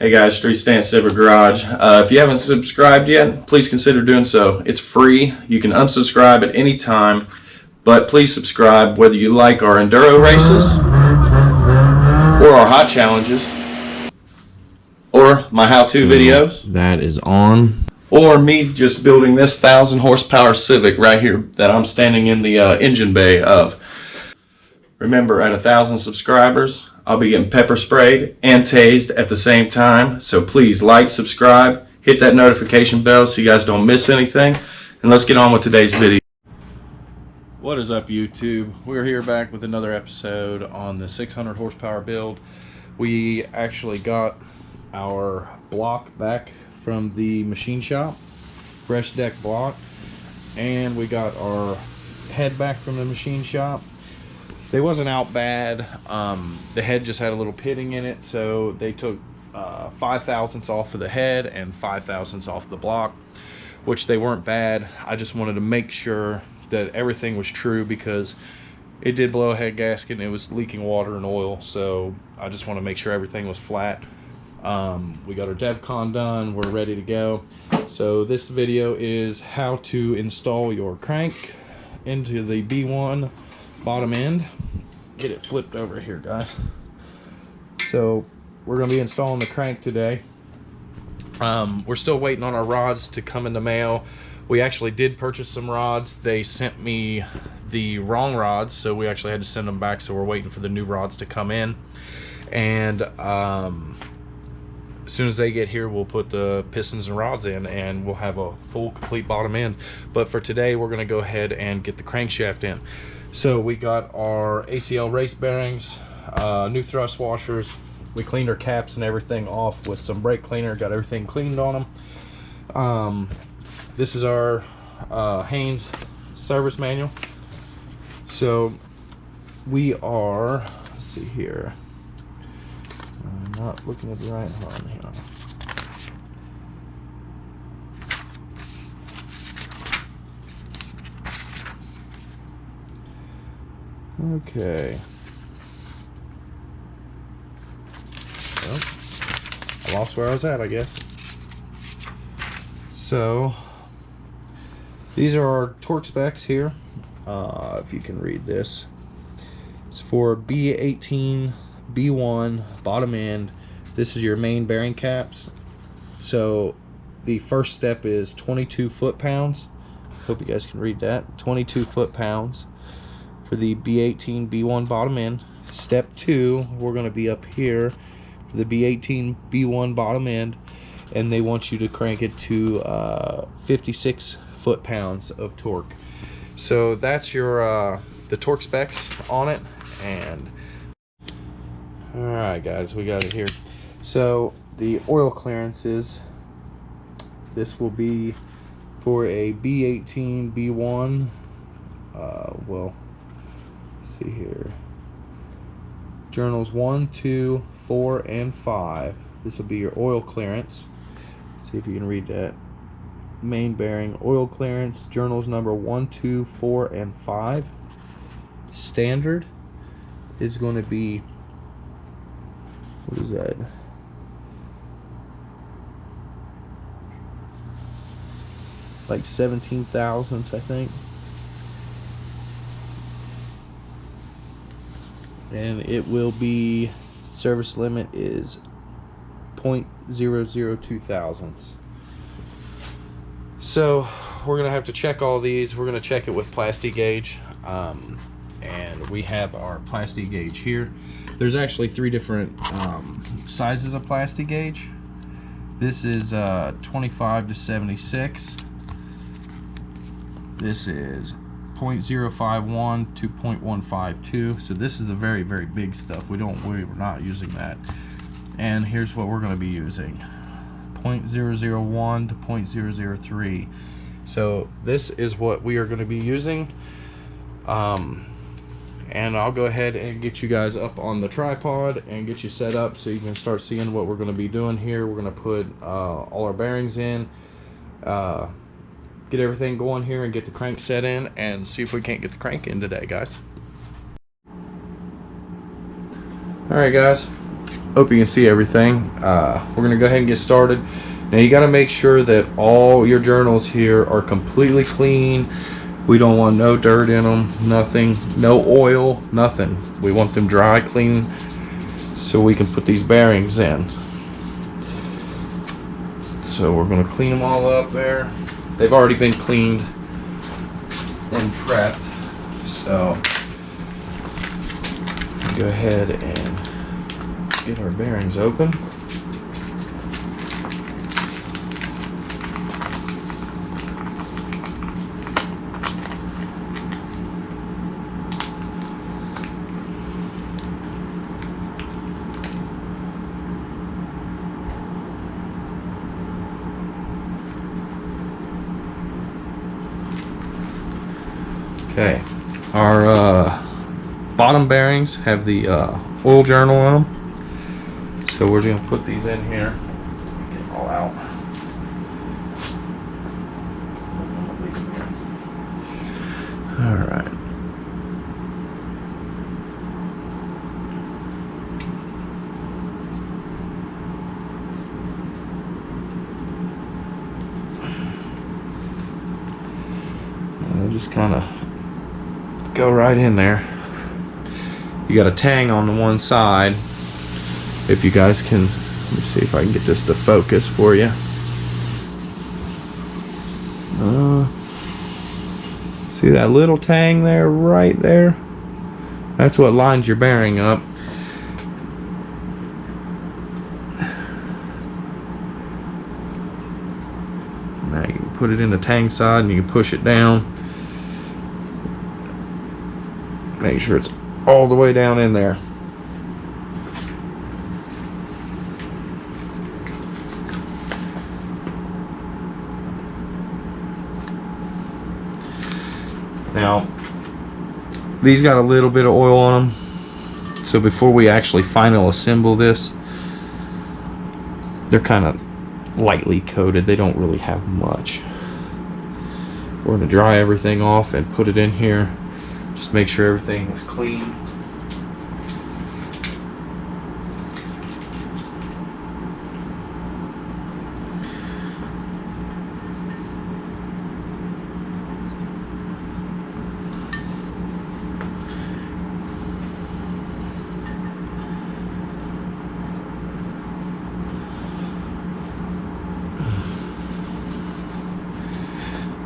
Hey guys, Street Stand Civic Garage. If you haven't subscribed yet, please consider doing so. It's free. You can unsubscribe at any time, but please subscribe whether you like our enduro races or our hot challenges or my how-to videos. That is on. Or me just building this 1,000 horsepower Civic right here that I'm standing in the engine bay of. Remember, at 1,000 subscribers, I'll be getting pepper sprayed and tased at the same time. So please like, subscribe, hit that notification bell so you guys don't miss anything. And let's get on with today's video. What is up, YouTube? We're here back with another episode on the 600 horsepower build. We actually got our block back from the machine shop, fresh deck block, and we got our head back from the machine shop. They wasn't out bad. The head just had a little pitting in it, so they took 5 thousandths off of the head and 5 thousandths off the block, which they weren't bad. I just wanted to make sure that everything was true because it did blow a head gasket and it was leaking water and oil, so I just want to make sure everything was flat. We got our DevCon done, we're ready to go. So this video is how to install your crank into the B1 bottom end. Get it flipped over here, guys. So we're going to be installing the crank today. We're still waiting on our rods to come in the mail. We actually did purchase some rods. They sent me the wrong rods, so we actually had to send them back, so we're waiting for the new rods to come in. And as soon as they get here, we'll put the pistons and rods in and we'll have a full complete bottom end. But for today, we're going to go ahead and get the crankshaft in. So we got our ACL race bearings, new thrust washers. We cleaned our caps and everything off with some brake cleaner, got everything cleaned on them. This is our Haynes service manual. So we are, let's see here, I'm not looking at the right one here. Okay. Well, I lost where I was at, I guess. So these are our torque specs here. If you can read this, it's for B18 B1 bottom end. This is your main bearing caps. So the first step is 22 foot-pounds. Hope you guys can read that. 22 foot-pounds for the B18 B1 bottom end. Step 2, we're going to be up here for the B18 B1 bottom end, and they want you to crank it to 56 foot-pounds of torque. So that's your the torque specs on it. And alright guys, we got it here. So the oil clearances, this will be for a B18 B1, well, let's see here, journals 1, 2, 4, and 5. This will be your oil clearance. Let's see if you can read that. Main bearing oil clearance, journals number 1, 2, 4, and 5. Standard is going to be, what is that? Like 17 thousandths, I think. And it will be, service limit is 0.002 thousandths. So we're gonna have to check all these. We're gonna check it with plastic gauge, and we have our plastic gauge here. There's actually 3 different sizes of plastic gauge. This is 25 to 76. This is 0.051 to 0.152. So this is the very, very big stuff. We're not using that. And here's what we're going to be using: 0.001 to 0.003. So this is what we are going to be using. And I'll go ahead and get you guys up on the tripod and get you set up so you can start seeing what we're going to be doing here. We're going to put all our bearings in, get everything going here, and get the crank set in, and see if we can't get the crank in today, guys. Alright guys, Hope you can see everything. We're gonna go ahead and get started. Now you got to make sure that all your journals here are completely clean. We don't want no dirt in them, nothing, no oil, nothing. We want them dry, clean, so we can put these bearings in. So we're going to clean them all up there. They've already been cleaned and prepped. So go ahead and get our bearings open. Okay, our bottom bearings have the oil journal on them, so we're just going to put these in here, get them all out. Alright. Just kind of go right in there. You got a tang on the one side. If you guys can, let me see if I can get this to focus for you. See that little tang there, right there? That's what lines your bearing up. Now you can put it in the tang side and you can push it down. Make sure it's all the way down in there. Now, these got a little bit of oil on them, so before we actually final assemble this, they're kind of lightly coated. They don't really have much. We're going to dry everything off and put it in here. Just make sure everything is clean.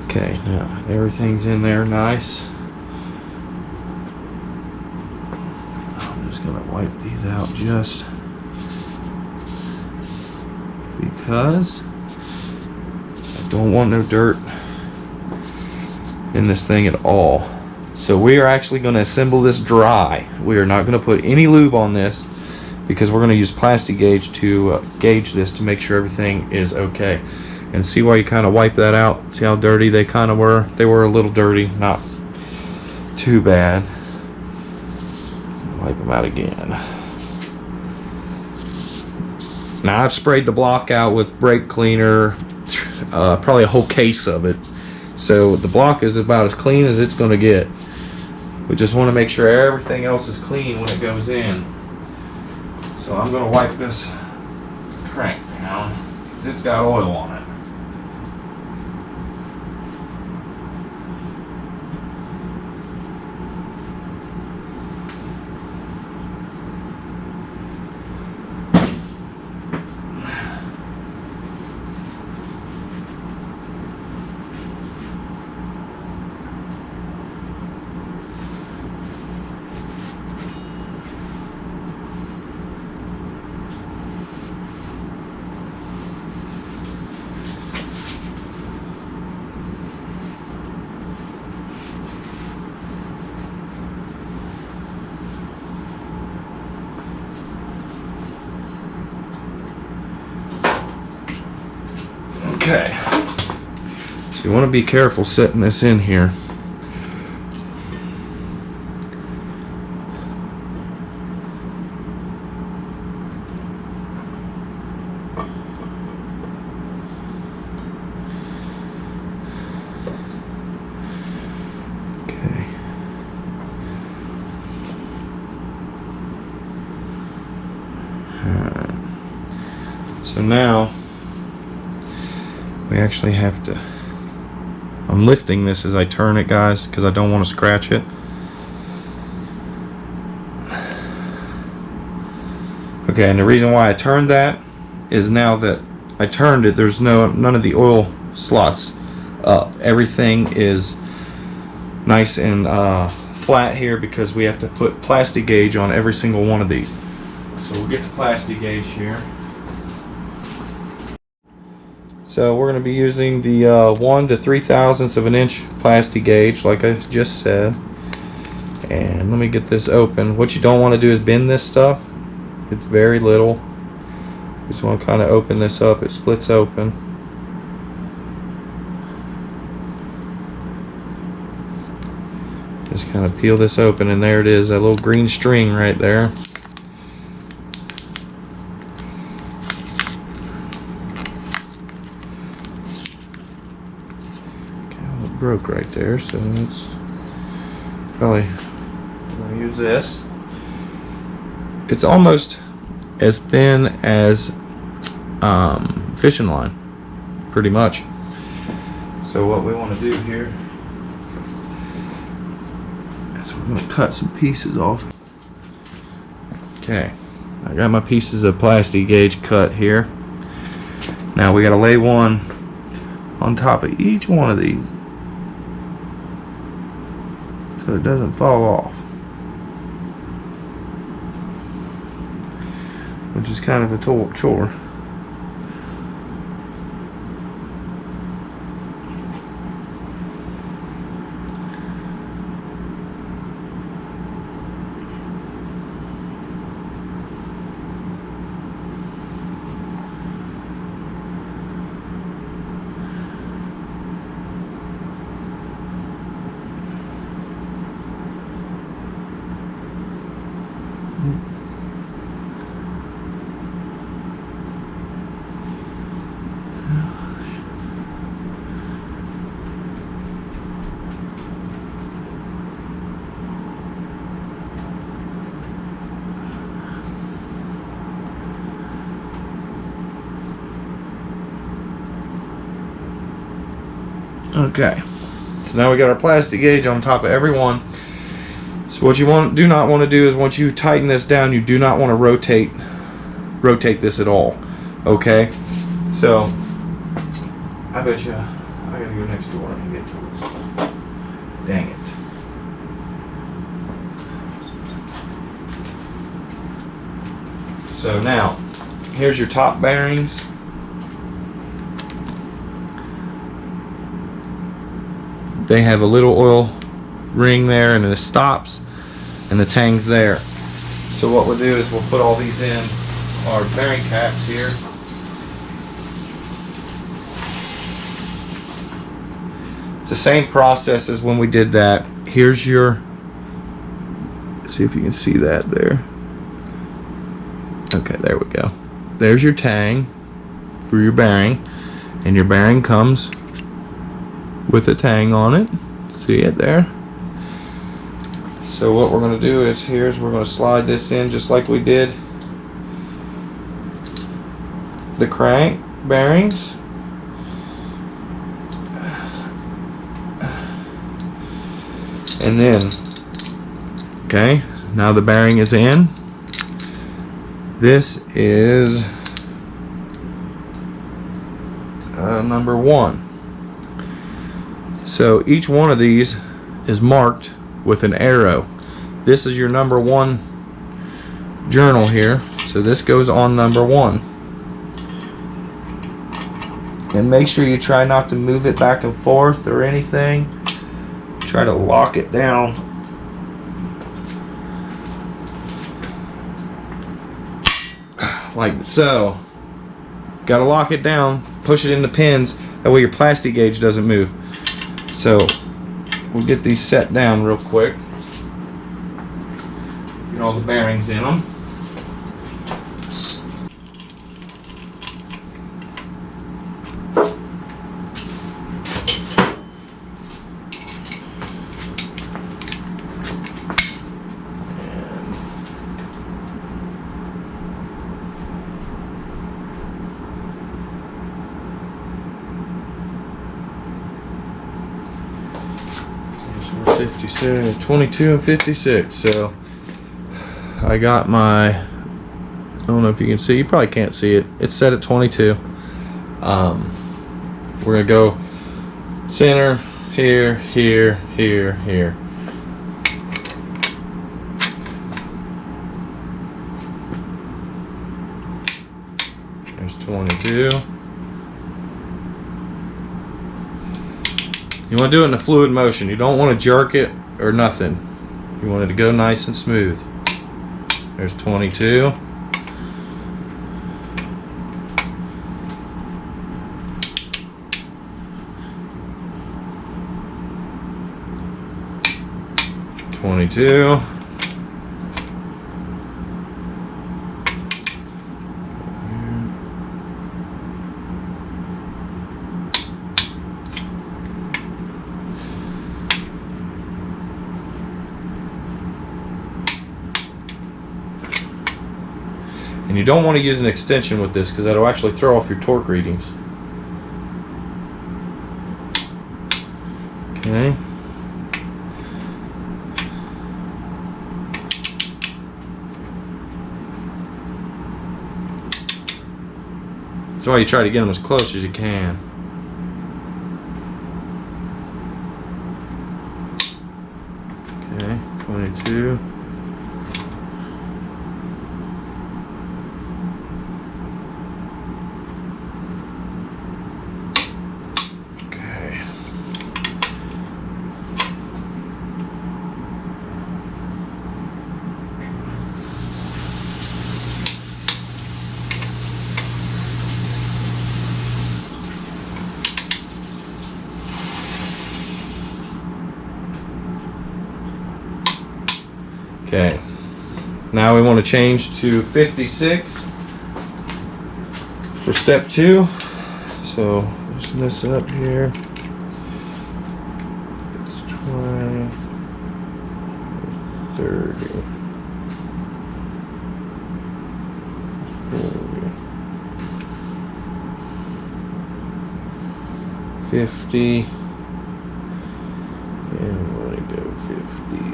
Okay, now everything's in there nice. Wipe these out just because I don't want no dirt in this thing at all. So we are actually going to assemble this dry. We are not going to put any lube on this because we're going to use plastic gauge to gauge this to make sure everything is okay. And see why you kind of wipe that out? See how dirty they kind of were? They were a little dirty, not too bad. Wipe them out again. Now I've sprayed the block out with brake cleaner, probably a whole case of it. So the block is about as clean as it's going to get. We just want to make sure everything else is clean when it goes in. So I'm going to wipe this crank down because it's got oil on it. Okay, so you want to be careful setting this in here. Okay. So now we actually have to, I'm lifting this as I turn it, guys, because I don't want to scratch it. Okay, and the reason why I turned that is now that I turned it, there's none of the oil slots up. Everything is nice and flat here because we have to put plastic gauge on every single one of these. So we'll get the plastic gauge here. So we're going to be using the 1 to 3/1000 of an inch plastic gauge, like I just said. And let me get this open. What you don't want to do is bend this stuff. It's very little. You just want to kind of open this up. It splits open. Just kind of peel this open, and there it is, that little green string right there. Broke right there, so it's probably going to use this. It's almost as thin as fishing line, pretty much. So what we want to do here is we're going to cut some pieces off. Okay, I got my pieces of plastic gauge cut here. Now we got to lay one on top of each one of these, so it doesn't fall off, which is kind of a chore. Okay, so now we got our plastic gauge on top of every one. So what you do not want to do is, once you tighten this down, you do not want to rotate this at all. Okay, so I bet you I gotta go next door and get tools. Dang it. So now here's your top bearings. They have a little oil ring there, and it stops, and the tang's there. So what we'll do is we'll put all these in our bearing caps here. It's the same process as when we did that. Here's your, see if you can see that there. Okay, there we go. There's your tang for your bearing, and your bearing comes with a tang on it. See it there? So what we're going to do is we're going to slide this in just like we did the crank bearings. And then, okay, now the bearing is in. This is number 1. So each one of these is marked with an arrow. This is your number 1 journal here. So this goes on number 1. And make sure you try not to move it back and forth or anything. Try to lock it down. Like so. Gotta lock it down, push it in the pins, that way your plastic gauge doesn't move. So we'll get these set down real quick. Get all the bearings in them. 56, 22 and 56. So I got my, I don't know if you can see, you probably can't see it. It's set at 22. We're gonna go center, here, here, here, here. There's 22. You want to do it in a fluid motion. You don't want to jerk it or nothing. You want it to go nice and smooth. There's 22. And you don't want to use an extension with this because that'll actually throw off your torque readings. Okay. That's why you try to get them as close as you can. Okay, 22. Okay, now we want to change to 56 for step 2. So loosen this up here. It's 20, 30, 40, 50, and we're going to go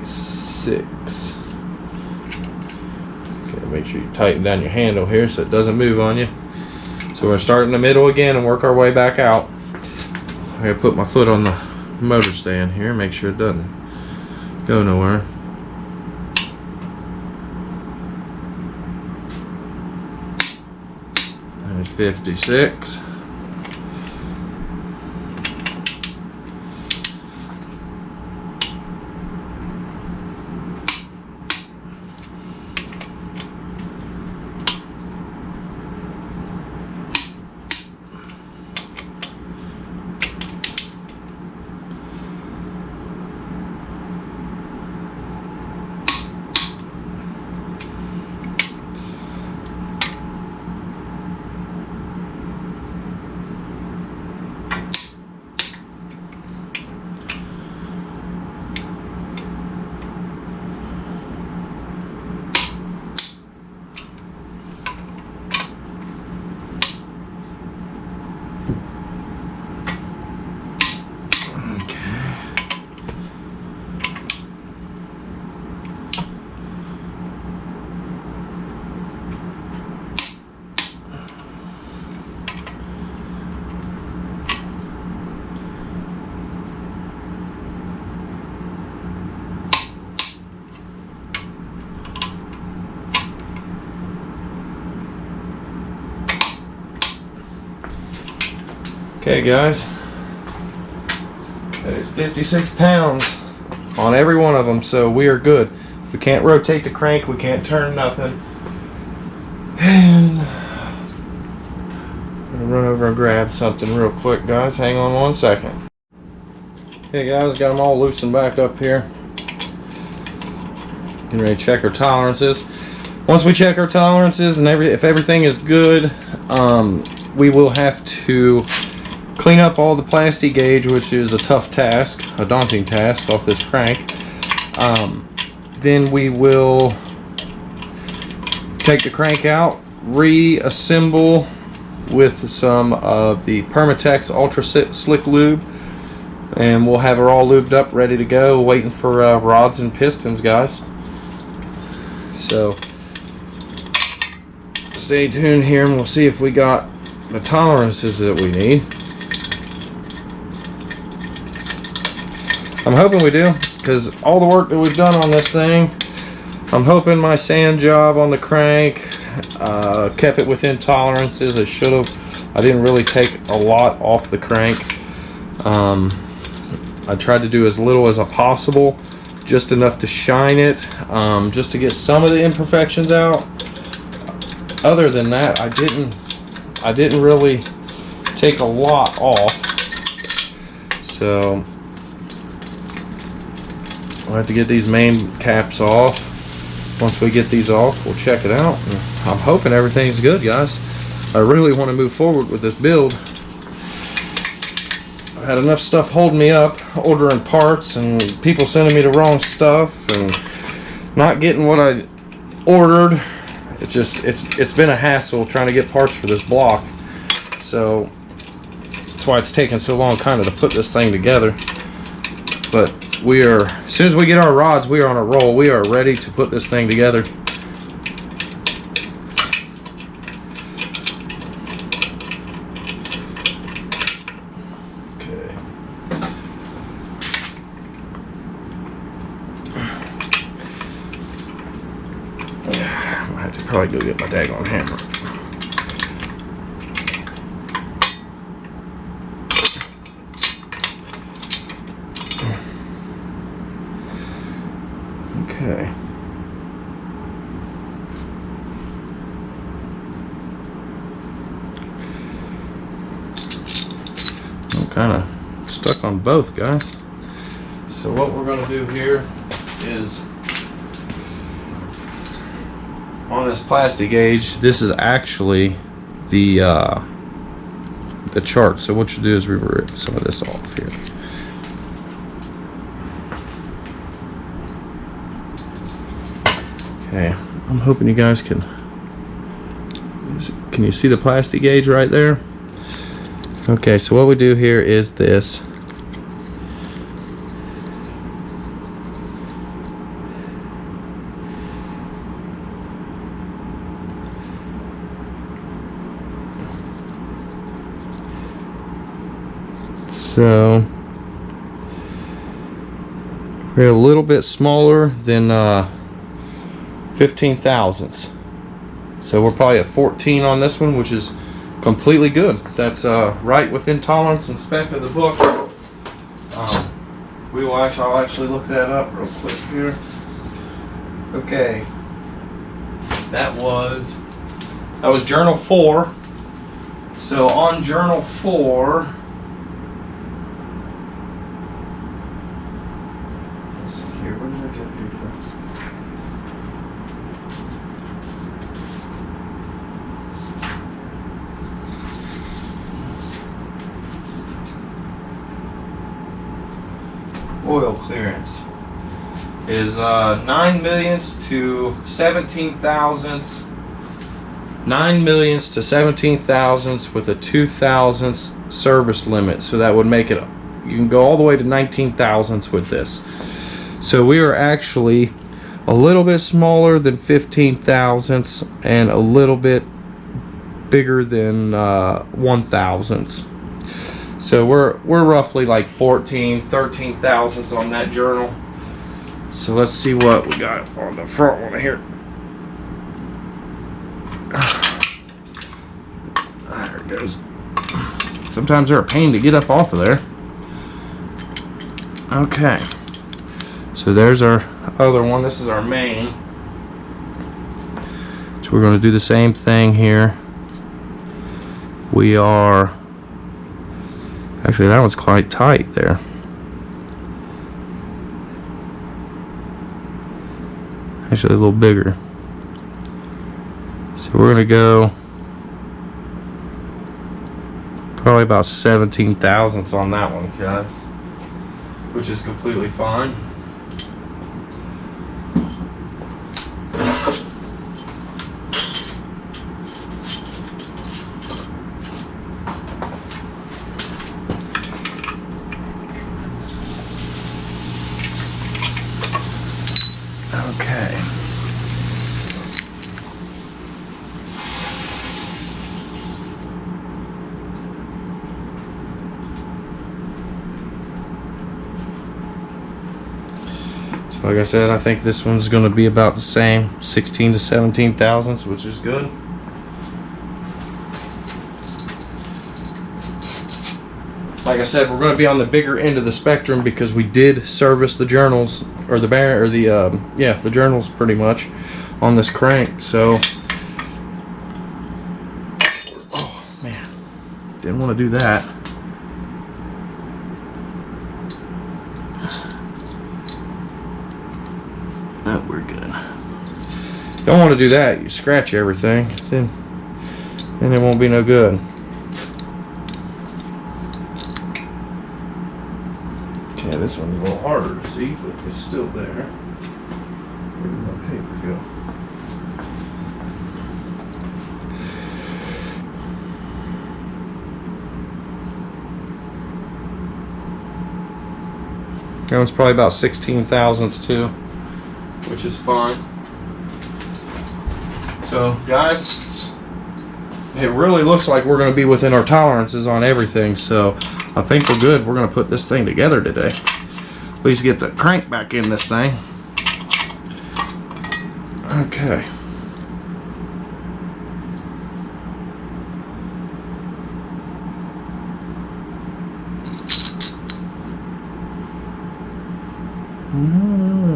56. Make sure you tighten down your handle here so it doesn't move on you. So we're going to start in the middle again and work our way back out. I'm going to put my foot on the motor stand here, make sure it doesn't go nowhere. There's 56. Okay guys, that is 56 pounds on every one of them, so we are good. We can't rotate the crank, we can't turn nothing. And I'm gonna run over and grab something real quick, guys. Hang on 1 second. Okay guys, got them all loosened back up here. Getting ready to check our tolerances. Once we check our tolerances and if everything is good, we will have to clean up all the plastic gauge, which is a tough task, a daunting task off this crank. Then we will take the crank out, reassemble with some of the Permatex Ultra Slick Lube, and we'll have her all lubed up, ready to go, waiting for rods and pistons, guys. So stay tuned here and we'll see if we got the tolerances that we need. I'm hoping we do, because all the work that we've done on this thing, I'm hoping my sand job on the crank kept it within tolerances. It should have. I didn't really take a lot off the crank. I tried to do as little as possible, just enough to shine it, just to get some of the imperfections out. Other than that, I didn't really take a lot off. So we'll have to get these main caps off. Once we get these off, we'll check it out. I'm hoping everything's good, guys. I really want to move forward with this build. I had enough stuff holding me up, ordering parts and people sending me the wrong stuff and not getting what I ordered. It's been a hassle trying to get parts for this block. So that's why it's taken so long kind of to put this thing together. But as soon as we get our rods, we are on a roll. We are ready to put this thing together. Okay. I'm gonna have to probably go get my daggone hammer. Okay. I'm kind of stuck on both, guys. So what we're going to do here is, on this plastic gauge, this is actually the chart. So what you do is rip some of this off here. Okay, I'm hoping you guys can you see the plastic gauge right there? Okay, so what we do here is this. So we're a little bit smaller than 15 thousandths. So we're probably at 14 on this one, which is completely good. That's right within tolerance and spec of the book. I'll actually look that up real quick here. Okay, that was journal 4. So on journal 4, let's see here, where did I get paper? Oil clearance is 9 millionths to 17 thousandths. 9 millionths to 17 thousandths with a 2 thousandths service limit. So that would make it, you can go all the way to 19 thousandths with this. So we are actually a little bit smaller than 15 thousandths and a little bit bigger than 1 thousandths. So we're roughly like 13 thousandths on that journal. So let's see what we got on the front one here. There it goes. Sometimes they're a pain to get up off of there. Okay. So there's our other one. This is our main. So we're going to do the same thing here. We are... Actually, that one's quite tight there. Actually, a little bigger. So we're going to go probably about 17 thousandths on that one, guys, which is completely fine. Like I said, I think this one's going to be about the same, 16 to 17 thousandths, which is good. Like I said, we're going to be on the bigger end of the spectrum because we did service the journals or the the journals pretty much on this crank. So, oh man, didn't want to do that. Oh, we're good. Don't want to do that. You scratch everything, then it won't be no good. Okay, this one's a little harder to see, but it's still there. Where did my paper go? That one's probably about 16 thousandths too, which is fine. So, guys, it really looks like we're going to be within our tolerances on everything, so I think we're good. We're going to put this thing together today. Please get the crank back in this thing. Okay.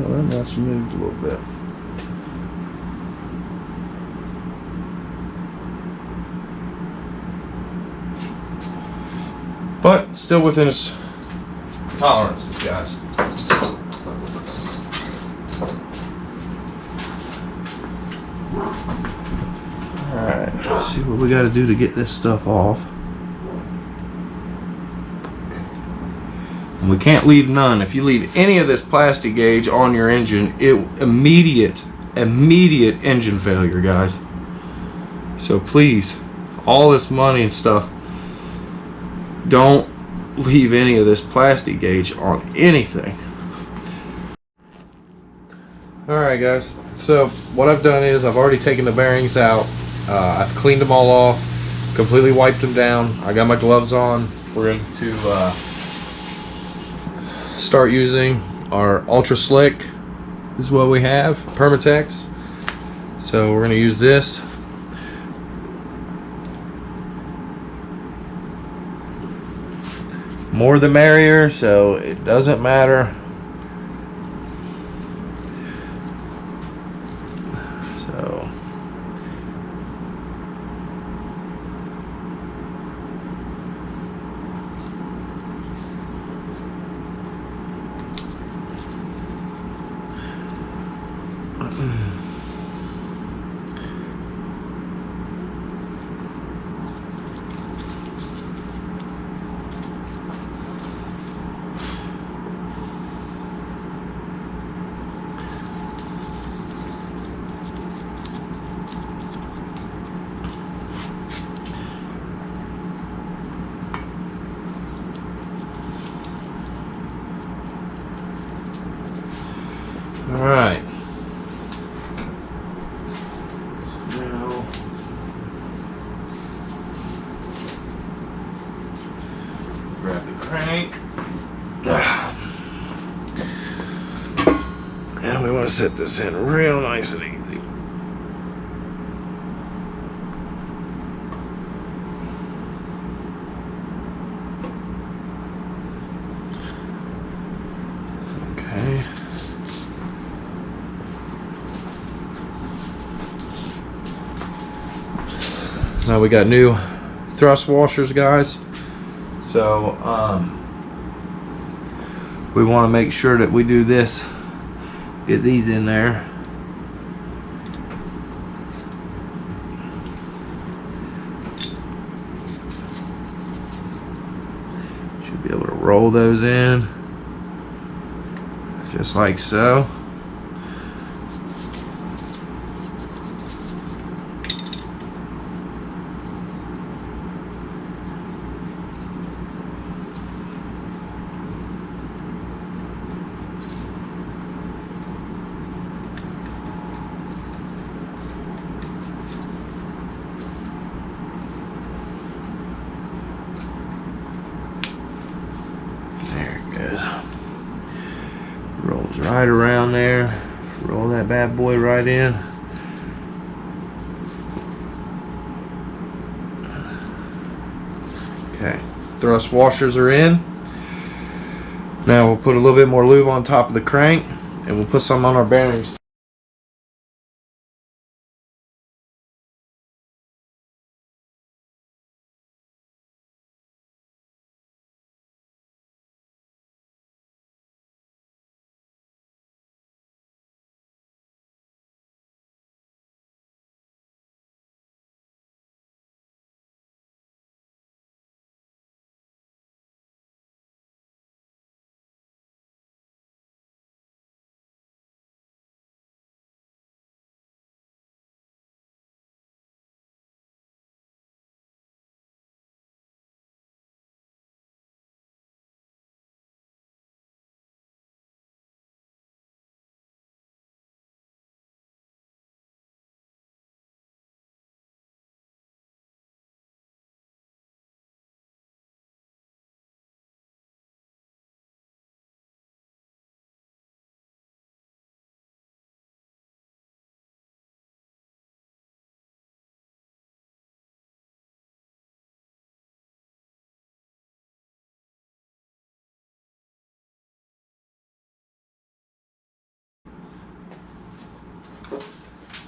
That must moved a little bit. But still within its tolerances, guys. Alright, let's see what we got to do to get this stuff off. And we can't leave none. If you leave any of this plastic gauge on your engine, immediate engine failure, guys. So please, all this money and stuff, don't leave any of this plastic gauge on anything. Alright guys, so what I've done is I've already taken the bearings out. I've cleaned them all off, completely wiped them down. I got my gloves on. We're going to start using our Ultra Slick. This is what we have, Permatex. So we're going to use this. More the merrier, so it doesn't matter. So all right. Now grab the crank. And we want to set this in real nice and easy. Okay. Now we got new thrust washers, guys. So we want to make sure that we do this. Get these in there. Should be able to roll those in just like so. There it goes. Rolls right right around there. Roll that bad boy right in. Okay, thrust washers are in. Now we'll put a little bit more lube on top of the crank, and we'll put some on our bearings.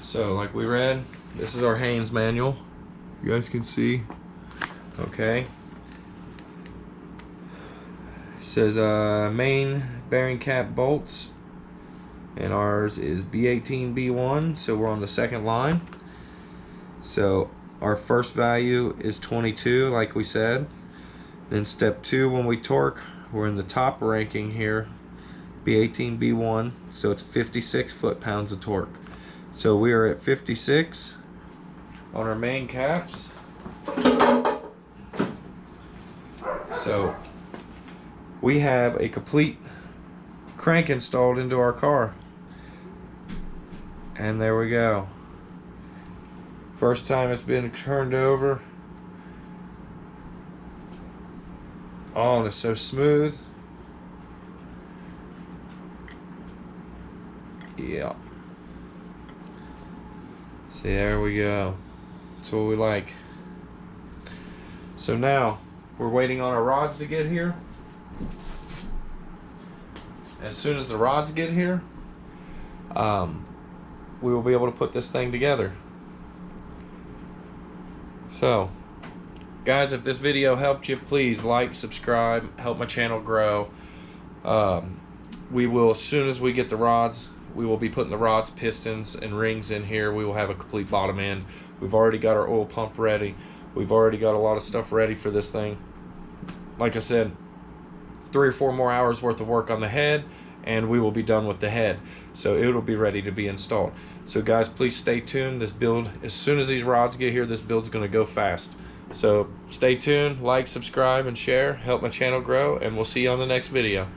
So like we read, this is our Haynes manual. You guys can see. Okay. It says main bearing cap bolts, and ours is B18 B1, so we're on the second line. So our first value is 22, like we said. Then step 2, when we torque, we're in the top ranking here, B18 B1, so it's 56 foot-pounds of torque. So we are at 56 on our main caps. So we have a complete crank installed into our car. And there we go. First time it's been turned over. Oh, and it's so smooth. Yeah. See, there we go. That's what we like. So now we're waiting on our rods to get here. As soon as the rods get here, we will be able to put this thing together. So guys, if this video helped you, please like, subscribe, help my channel grow. We will, as soon as we get the rods, we will be putting the rods, pistons, and rings in here. We will have a complete bottom end. We've already got our oil pump ready. We've already got a lot of stuff ready for this thing. Like I said, 3 or 4 more hours worth of work on the head, and we will be done with the head. So it'll be ready to be installed. So guys, please stay tuned. This build, as soon as these rods get here, this build's gonna go fast. So stay tuned, like, subscribe, and share. Help my channel grow, and we'll see you on the next video.